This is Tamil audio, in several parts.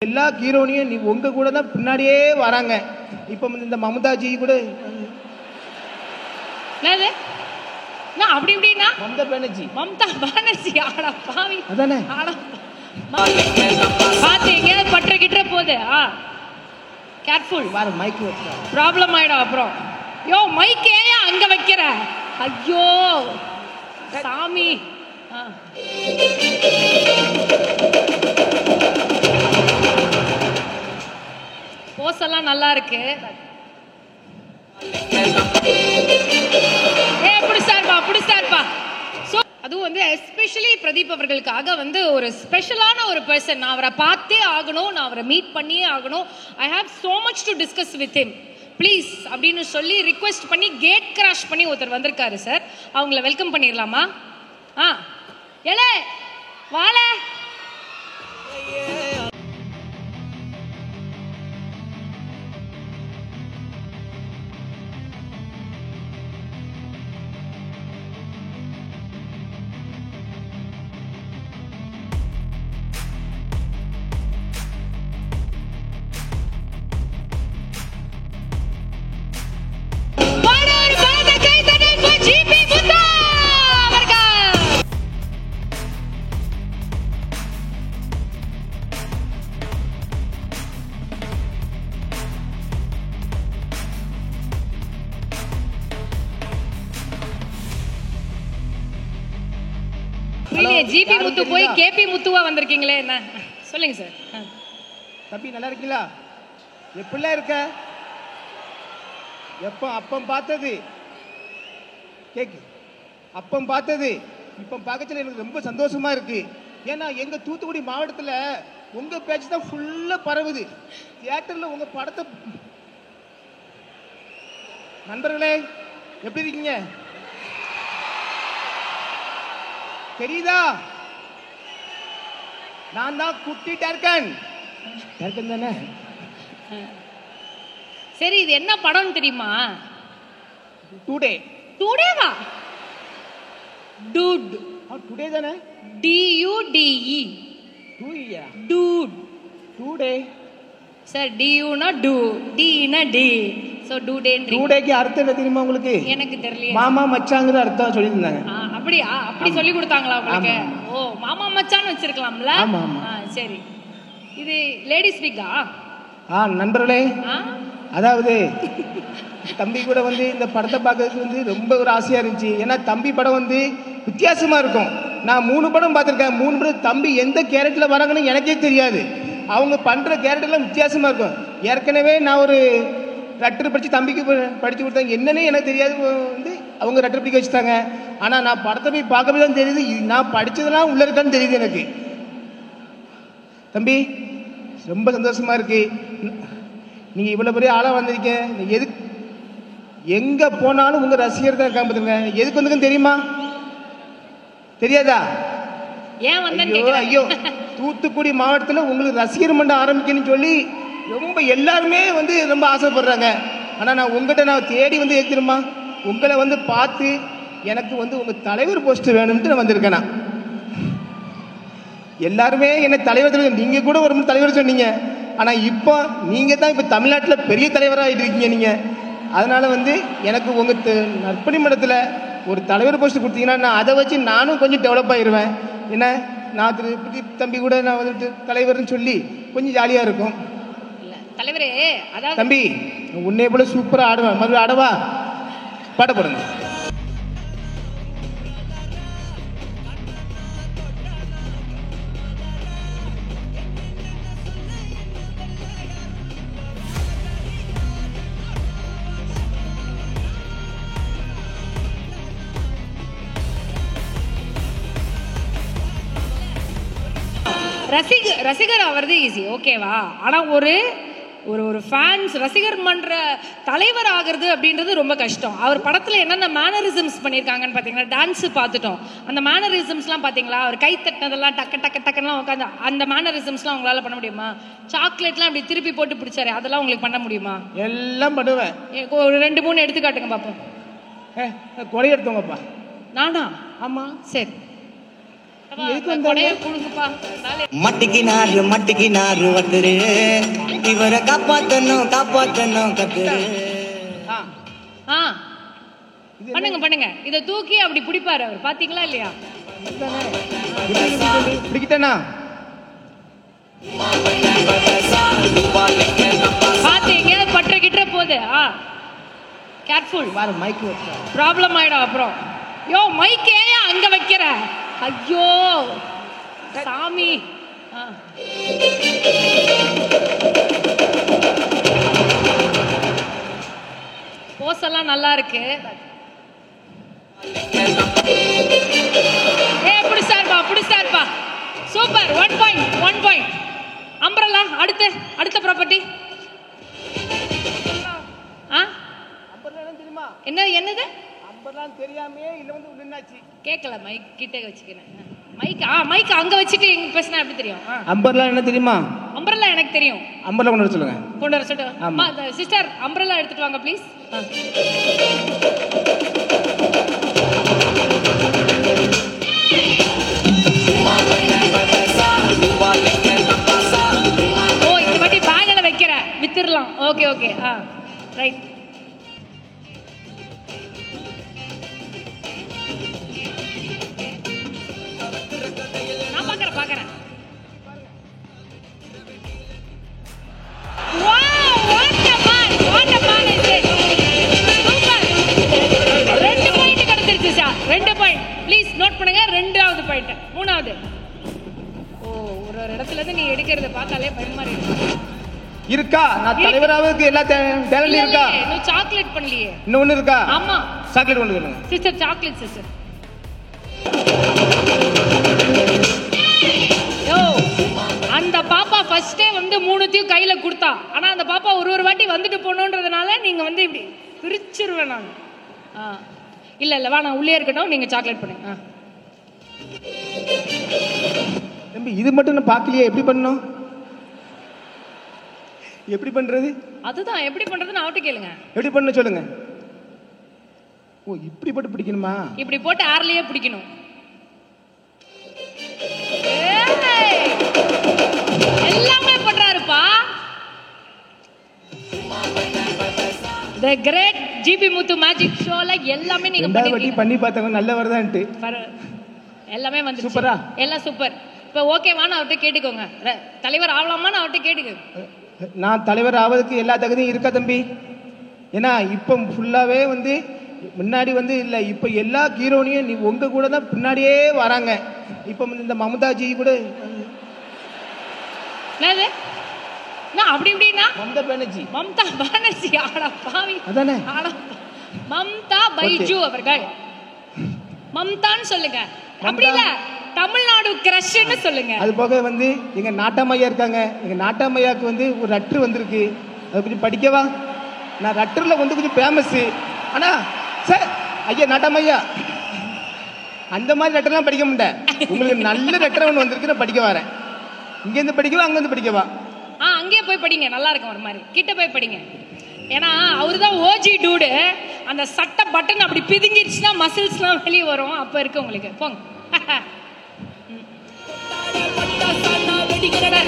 எல்லா ஹீரோனியும் நீ உங்க கூட தான் பின்னாடியே வராங்க. இப்போ இந்த மமதாஜி கூட என்னது நான் அப்படி இப்படின்னா மம்தா பானர்ஜி ஆடா பாவி அதானே ஆடா பாத்து எங்கேயாவது பற்ற கிட்ட போகுது. கேர்ஃபுல் வேற மைக் வச்சா ப்ராப்ளம் ஆயிடும் அப்புறம். யோ மைக் ஏயா அங்க வைக்கிற? ஐயோ சாமி. போஸ் எல்லாம் நல்லா இருக்கு. பிடிச்சாருப்பா. ஸோ அதுவும் வந்து எஸ்பெஷலி பிரதீப் அவர்களுக்காக வந்து ஒரு ஸ்பெஷலான ஒரு பர்சன். நான் அவரை பார்த்தே ஆகணும், நான் அவரை மீட் பண்ணியே ஆகணும். I have so much to discuss with him please அப்படின்னு சொல்லி ரிக்வெஸ்ட் பண்ணி கேட் கிராஷ் பண்ணி ஒருத்தர் வந்திருக்காரு சார். அவங்கள வெல்கம் பண்ணிடலாமா? ஏலே வாழ ஜிபி முத்து போய் கேபி முத்துவா வந்திருக்கீங்களே, என்ன சொல்லுங்க சார். தம்பி நல்லா இருக்கீங்களா? எப்படிலாம் இருக்க? எப்போ அப்பம் பார்த்தது கேக்கு அப்பம் பார்த்தது இப்போ பார்க்கச்சல எனக்கு ரொம்ப சந்தோஷமா இருக்கு. ஏன்னா எங்க தூத்துக்குடி மாவட்டத்தில் உங்க பேச்சு தான் ஃபுல்லா பரவுது. தியேட்டர்ல உங்க படத்தை நண்பர்களே எப்படி இருக்கீங்க தெரியுதா? நான் தான் குட்டி டர்கன் தானே. சரி இது என்ன படம் தெரியுமா? டுடேவா? டூட். டுடே தானே. DUDE. டூயா? டூட். டுடே. சார் DUனா டூ, Dனா டே. சோ டூடேன்றீங்க. டூடேக்கு அர்த்தம் என்ன தெரியுமா உங்களுக்கு? எனக்கு தெரியல. மாமா மச்சாங்கிற அர்த்தம் சொல்லி இருந்தாங்க. அப்படியா? அப்படி சொல்லி கொடுத்தாங்களா உங்களுக்கு? ஓ மாமா மச்சான்னு வச்சிருக்கலாம்ல. சரி இது லேடிஸ் வீக்கா? நண்பர்களே அதாவது தம்பி கூட வந்து இந்த படத்தை பார்க்கறதுக்கு வந்து ரொம்ப ஒரு ஆசையா இருந்துச்சு. ஏன்னா தம்பி படம் வந்து வித்தியாசமா இருக்கும். நான் 3 படம் பார்த்துருக்கேன். 3 படம் தம்பி எந்த கேரக்டர்ல வராங்கன்னு எனக்கே தெரியாது. அவங்க பண்ற கேரக்டர்லாம் வித்தியாசமா இருக்கும். ஏற்கனவே நான் ஒரு ரட்டர் படிச்சு தம்பிக்கு படிச்சு கொடுத்தாங்க. என்னன்னே எனக்கு தெரியாது வந்து அவங்க ரட்டர் படிக்க வச்சுட்டாங்க. ஆனா நான் படத்தை போய் பார்க்கவே தான் தெரியுது நான் படிச்சதெல்லாம் உள்ள இருக்கான்னு தெரியுது எனக்கு. தம்பி ரொம்ப சந்தோஷமா இருக்கு. நீங்க இவ்வளவு பெரிய ஆளா வந்திருக்கீங்க. எதுக்கு எங்க போனாலும் உங்க ரசிகர் தான் இருக்காங்க பாத்துங்க. எதுக்கு வந்துன்னு தெரியுமா? தெரியாதா? ஏன் வந்தேன்னு ஐயோ தூத்துக்குடி மாவட்டத்தில் உங்களுக்கு ரசிகர் மன்றம் ஆரம்பிக்கணும்னு சொல்லி ரொம்ப எல்லாருமே வந்து ரொம்ப ஆசைப்படுறாங்க. ஆனா நான் உங்ககிட்ட நான் தேடி வந்து தெரியுமா உங்களை வந்து பார்த்து எனக்கு வந்து உங்க தலைவர் போஸ்ட் வேணும்னு நான் வந்திருக்கேன். எல்லாருமே என்ன தலைவர் நீங்க கூட ஒரு தலைவர் சொன்னீங்க. ஆனா இப்போ நீங்க தான் இப்ப தமிழ்நாட்டில் பெரிய தலைவராக இருக்கீங்க நீங்க. அதனால வந்து எனக்கு உங்க நற்பணி மன்றத்தில் ஒரு தலைவர் போஸ்ட் கொடுத்தீங்கன்னா நான் அதை வச்சு நானும் கொஞ்சம் டெவலப் ஆயிடுவேன். என்ன நான் தம்பி கூட நான் வந்துட்டு தலைவர்னு சொல்லி கொஞ்சம் ஜாலியா இருக்கும். தலைவரே தம்பி உன்னை போல சூப்பரா ஆடுவேன். மறுபடியும் ஆடவா? பாட போடுங்க. ரசிகர் ஆகிறது ஈஸி, ஓகேவா? ஆனா ஒரு ஒரு ஃபேன்ஸ் ரசிகர் மன்ற தலைவர் ஆகிறது அப்படின்றது ரொம்ப கஷ்டம். அவர் படத்துல என்னென்ன மேனரிசம்ஸ் பண்ணியிருக்காங்கன்னு பார்த்தீங்கன்னா, டான்ஸ் பார்த்துட்டோம். அந்த மேனரிசம்ஸ்லாம் பார்த்தீங்களா? அவர் கை தட்டினதெல்லாம் டக்குலாம் உட்காந்து அந்த மேனரிசம்ஸ்லாம் உங்களால பண்ண முடியுமா? சாக்லேட்லாம் அப்படி திருப்பி போட்டு பிடிச்சாரு, அதெல்லாம் உங்களுக்கு பண்ண முடியுமா? எல்லாம் பண்ணுவேன். ஒரு 2-3 எடுத்துக்காட்டுங்க பார்ப்போம். கொடை எடுத்தவங்கப்பா. நானா? ஆமா. சரி கொடைய குடுங்கப்பா. மட்டிக்கினாரு வத்துரு இவரை காப்பாத்தணும் கத்துரு. பண்ணுங்க இத தூக்கி அப்படி பிடிப்பாரு அவர், பாத்தீங்களா இல்லையா? பிடிக்கிட்டேனா பாத்து எங்கேயாவது பற்ற கிட்ட போகுது. கேர்ஃபுல், மைக் ப்ராப்ளம் ஆயிடும் அப்புறம். யோ மைக் ஏன் அங்க வைக்கிற? ஐயோ சாமி. போஸ் எல்லாம் நல்லா இருக்கு. புடிச்சாருப்பா. சூப்பர். 1 பாயிண்ட். அம்பரல்லா அடுத்த ப்ராப்பர்ட்டி. என்னது? தெரியாமே இல்ல வந்து நின்னாச்சு. கேக்கல, மைக் கிட்ட வச்சுக்கிறேன். மைக் அங்க வச்சிட்டு எங்க பேசினா எப்படி தெரியும்? அம்பர்லா என்ன தெரியுமா? அம்பரல்லா எனக்கு தெரியும். அம்பர்லா கொண்டு வர சொல்லுங்க. கொண்டு வர சொல்லுங்க. சிஸ்டர் அம்பரல்லா எடுத்துட்டு வாங்க ப்ளீஸ். ஓ இந்த வாட்டி பேக்ல வைக்கிற வித்துறலாம். Okay right. நான் பாக்குறேன். What a man is it? Super. 2 point கிடைச்சிருச்சு சார். 2 பாயிண்ட். ப்ளீஸ் நோட் பண்ணுங்க. 2வது பாயிண்ட். 3வது. ஒரு இடத்துல இருந்து நீ எடுக்கிறத பார்த்தாலே பயமா இருக்கு. இருக்கா? நான் தலைவராவுக்கு எல்லா டேலண்ட் இருக்கா? நீ சாக்லேட் பண்ணலையே. இன்னொன்னு இருக்கா? ஆமா, சாக்லேட் கொண்டு வரணும். Sister chocolate sister. அந்த பாப்பா ஃபர்ஸ்டே வந்து 3த்தையும் கையில கொடுத்தா. ஆனா அந்த பாப்பா ஒரு வாட்டி வந்துட்டு போனோன்றதுனால நீங்க வந்து இப்படி பிரிச்சிருவேன் நான். இல்ல வா, நான் உள்ளே இருக்கட்டும், நீங்க சாக்லேட் பண்ணுங்க. தம்பி இது மட்டும் நான் பார்க்கலையே, எப்படி பண்ணணும்? எப்படி பண்றது? அதுதான் எப்படி பண்றதுன்னு அவட்ட கேளுங்க. எப்படி பண்ண சொல்லுங்க. ஓ இப்படி போட்டு பிடிக்கணுமா? இப்படி போட்டு ஏர்லயே பிடிக்கணும். எல்லாமே பண்றாருப்பா. The great GB Muthu magic showல எல்லாமே நீங்க பண்ணி பார்த்தவங்க நல்ல வரதான்ட்டு எல்லாமே வந்து சூப்பரா, எல்லாம் சூப்பர். இப்ப ஓகேவான்னு அவர்கிட்ட கேட்டுக்கோங்க. தலைவர் ஆகலாமான்னு அவர்கிட்ட கேட்டுக்கோங்க. நான் தலைவர் ஆவதுக்கு எல்லா தகுதியும் இருக்கா தம்பி? ஏன்னா இப்போ ஃபுல்லாவே வந்து முன்னாடி வந்து இல்லை, இப்போ எல்லா ஹீரோனையும் நீ உங்க கூட தான் பின்னாடியே வராங்க. இப்போ இந்த மமதாஜி கூட என்னது? நான் அப்படி இப்படின்னா மம்தா பானர்ஜி ஆடா பாவி. அதானே மம்தா பைஜு அவர்கள். மம்தான்னு சொல்லுங்க, அப்படி இல்ல தமிழ்நாடு கிரஷ்னு சொல்லுங்க. அது போக வந்து எங்க நாட்டாமையா இருக்காங்க. எங்க நாட்டாமையாக்கு வந்து ஒரு ரட்டர் வந்திருக்கு, அது கொஞ்சம் படிக்கவா? நான் ரட்டர்ல வந்து கொஞ்சம் ஃபேமஸ். ஆனா சார் ஐயா நாட்டாமையா அந்த மாதிரி லெட்டர்லாம் படிக்க மாட்டேன். உங்களுக்கு நல்ல லெட்டர் ஒன்று வந்திருக்கு, நான் படிக்க வரேன். இங்கேருந்து படிக்கவா அங்கேருந்து படிக்கவா? அங்கேயே போய் படிங்க, நல்லா இருக்கும். ஒரு மாதிரி கிட்ட போய் படிங்க. ஏன்னா அவரு தான் ஓஜி டூடு. அந்த சட்டை பட்டன் அப்படி பிதுங்கிடுச்சுன்னா மசில்ஸ்லாம் வெளியே வரும். அப்போ இருக்கு உங்களுக்கு. போங்க.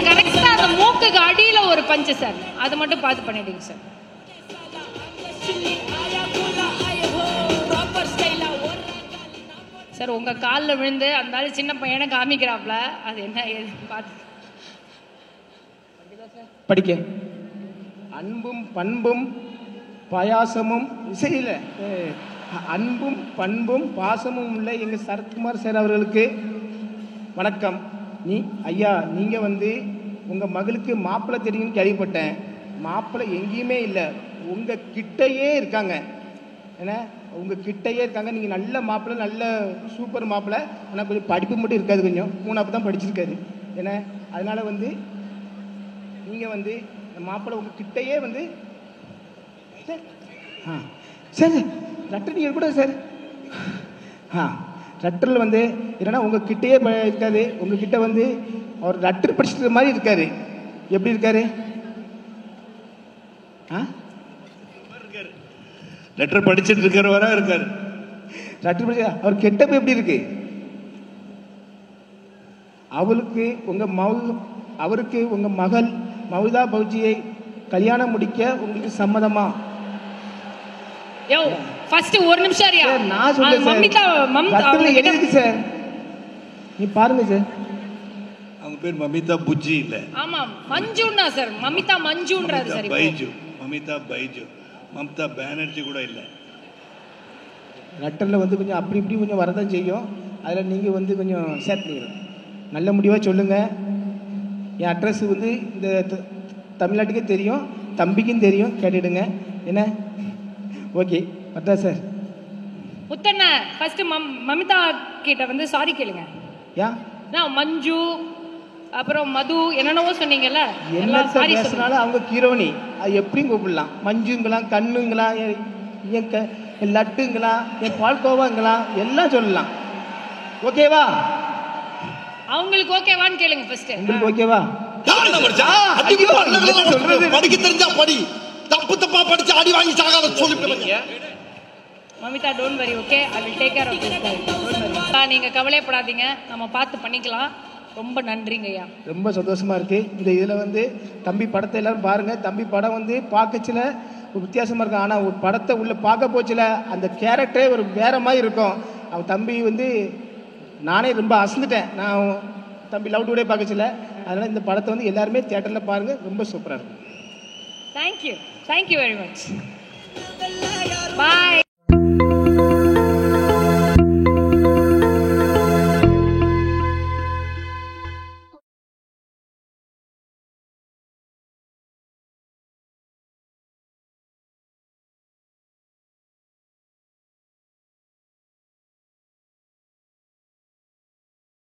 கரெக்டா அந்த மூக்குக்கு அடியில ஒரு பஞ்சு சார், அது மட்டும் பார்த்து பண்ணிடுங்க சார். சார் உங்க காலில் விழுந்து அந்த சின்ன பையனை காமிக்கிறாப்ல, அது என்ன ஏது பார்த்து படிக்க. அன்பும் பண்பும் பாயாசமும் இசையில அன்பும் பண்பும் பாசமும் உள்ள எங்க சரத்குமார் சார் அவர்களுக்கு வணக்கம். ஐயா நீங்க வந்து உங்க மகளுக்கு மாப்பிள்ளை தெரியும்னு கேள்விப்பட்டேன். மாப்பிள்ளை எங்கேயுமே இல்லை, உங்க கிட்டையே இருக்காங்க. ஏன்னா உங்க கிட்டையே இருக்காங்க. நீங்க நல்ல மாப்பிள்ளை, நல்ல சூப்பர் மாப்பிள்ளை. ஆனால் கொஞ்சம் படிப்பு மட்டும் இருக்காது, கொஞ்சம் 3ஆவது தான் படிச்சிருக்காரு. ஏன்னா அதனால வந்து நீங்க வந்து மாப்பிள்ளை உங்க கிட்டையே வந்து சார் லெட்டர் நீங்கள் கூட சார் லெட்டரில் வந்து இல்லைன்னா உங்கள் கிட்டேயே இருக்காது. உங்ககிட்ட வந்து அவர் லெட்டர் படிச்சுட்டு மாதிரி இருக்காரு. எப்படி இருக்காரு? லெட்டர் படிச்சுட்டு இருக்கிறவரா இருக்காரு. லெட்டர் படிச்சு அவர் கெட்டப்ப எப்படி இருக்கு? அவருக்கு உங்கள் மகள் மவுதா பௌஜியை கல்யாணம் முடிக்க உங்களுக்கு சம்மதமா? யோ ஃபர்ஸ்ட் ஒரு நிமிஷம் அறியா. சார் நான் சொல்றேன் சார். கட்டுல எழுதிருக்கு சார். நீ பாருங்க சார். அவங்க பேர் மமிதா புஜ்ஜி இல்ல. ஆமா மஞ்சுன்னா சார். மமிதா மஞ்சுன்றாரு சார். பைஜு. மமிதா பைஜு. மம்தா பானர்ஜி கூட இல்ல. லெட்டரில் வந்து கொஞ்சம் அப்படி இப்படி கொஞ்சம் வரதான் செய்யும். அதில் நீங்கள் வந்து கொஞ்சம் ஷேர் பண்ணிடுங்க. நல்ல முடிவாக சொல்லுங்கள். என் அட்ரஸ் வந்து இந்த தமிழ்நாட்டுக்கே தெரியும், தம்பிக்கும் தெரியும், கேட்டுடுங்க. என்ன ஓகே பட்டா சார். முத்தண்ணா ஃபர்ஸ்ட் மமிதா கிட்ட வந்து சாரி கேளுங்க. ஏன் நான் மஞ்சு அப்புறம் மது என்னென்னவோ சொன்னீங்கல்ல, எல்லாம் சாரி சொன்னாலும் அவங்க கீரோனி, அது எப்படியும் கூப்பிடலாம். மஞ்சுங்களா, கண்ணுங்களா, என் லட்டுங்களா, என் பால்கோவாங்களா எல்லாம் சொல்லலாம். ஓகேவா? அவங்களுக்கு ஓகேவான்னு கேளுங்க ஃபர்ஸ்ட். உங்களுக்கு ஓகேவா? படிக்க தெரிஞ்சா படி, தப்பு தப்பா படிச்சு அடி வாங்கி சாகாத சொல்லிட்டு. Mamitha don't worry, okay, I will take care of this guy. Don't worry, நீங்க கவலைப்படாதீங்க, நம்ம பார்த்து பண்ணிக்கலாம். ரொம்ப நன்றிங்க ஐயா. ரொம்ப சந்தோஷமா இருக்கு. இந்த இதில் வந்து தம்பி படத்தை எல்லாரும் பாருங்க. தம்பி படம் வந்து பார்க்கச்சில ஒரு வித்தியாசமாக இருக்கும். ஆனால் ஒரு படத்தை உள்ள பார்க்க போச்சுல அந்த கேரக்டரே ஒரு வேற மாதிரி இருக்கும். அவன் தம்பி வந்து நானே ரொம்ப அசந்துட்டேன். நான் தம்பி லவ் டுடே பார்க்கச்சில. அதனால் இந்த படத்தை வந்து எல்லாருமே தியேட்டரில் பாருங்கள். ரொம்ப சூப்பராக இருக்கும். Thank you very much. பாய்.